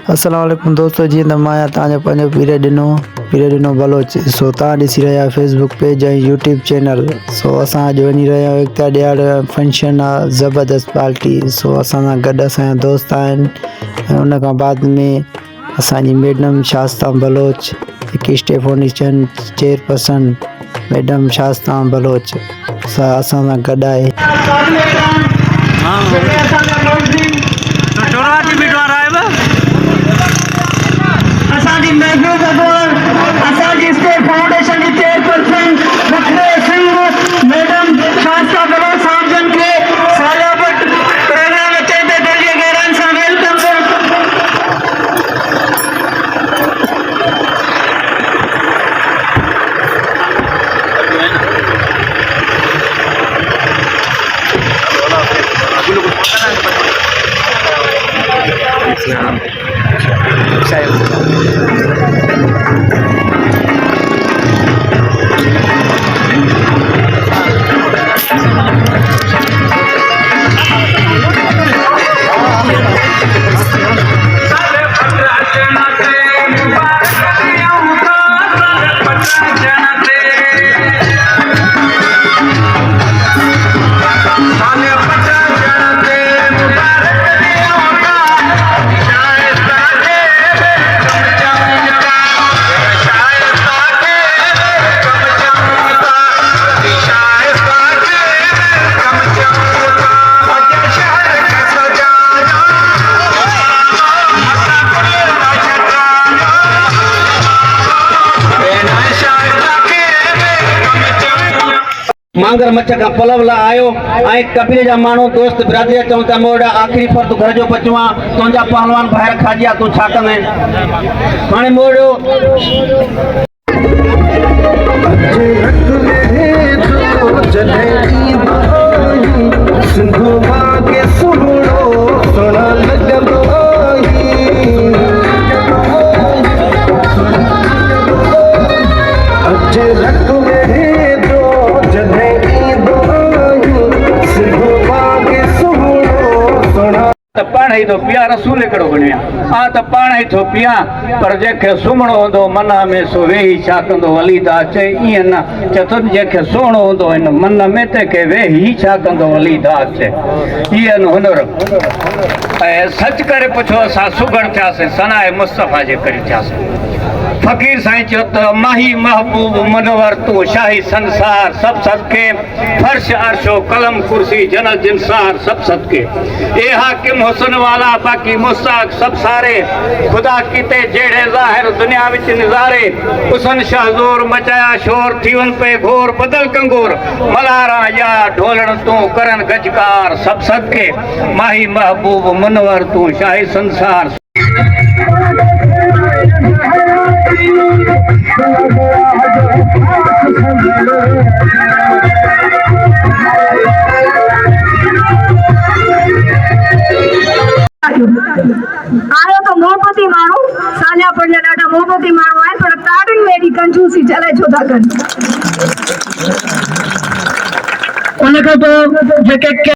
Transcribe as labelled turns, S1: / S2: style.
S1: अस्सलाम वालेकुम दोस्तों, जी माया तव्हांजो पंहिंजो पीरियड बलोच। सो तव्हां ॾिसी रहिया आहियो फेसबुक पेज ऐं यूट्यूब चैनल। सो असां अॼु वञी रहिया आहियूं एकता ॾियार फंक्शन आहे, ज़बरदस्त पार्टी। सो असां सां गॾु असांजा दोस्त आहिनि ऐं उन खां बाद में असांजी मैडम शास्ता बलोच, हिकु स्टेफोनिशन चेयरपर्सन मैडम शास्ता बलोच असां सां गॾु आहे।
S2: असांजी महबूब अकबर, असांजी स्टेट फाउंडेशन की चेयरपर्सन लखनऊ सिंह मैडम शास्ता बलोच साहब जन के सालियावट प्रोग्राम अचे ते दिल्ली गैरन सां वेलकम मांगर मच्छ का पलवला आयो ऐं कबीले जा माण्हू दोस्त बिरादरी चऊं था मोड़ा आखिरी फर्द घर जो बचवा तुंहिंजा पहलवान ॿाहिरि खाजिया तूं छा कंदे हाणे मोड़ो पाण ही तो पिया रसूल हिकिड़ो बणिया आ त पाण ही थो पिया पर जंहिंखे सुम्हणो हूंदो मन में सो वेही छा कंदो वली दा चए ईअं न चए जंहिंखे सुहिणो हूंदो हिन मन में तंहिंखे वेही छा कंदो वली दा चए ईअं हुनर। ऐं सच करे पुछो असां सुगड़ थियासीं सनाए मुस्तफ़ा जे करे थियासीं। फकीर साईं चयो त माही महबूब मनवर तू शाही संसार सब सदके फर्श अर्शो कलम कुर्सी जनत जिनसार सब सदके ए हाकिम हुसन वाला बाकी मुस्ताक सब सारे खुदा कीते जेड़े ज़ाहिर दुनिया विच निज़ारे हुसन शहजोर मचाया शोर थीवन पे घोर बदल कंगोर मलारा या ढोलण तू करन गजकार सब सदके माही महबूब मनवर तू शाही संसार।
S3: आयो तो मोहब्बती माण्हू सालिया पर ॾाढा मोहब्बती माण्हू आहिनि पर ताड़ियुनि में एॾी कंजूसी चले छो था कनि। उन खां पोइ जेके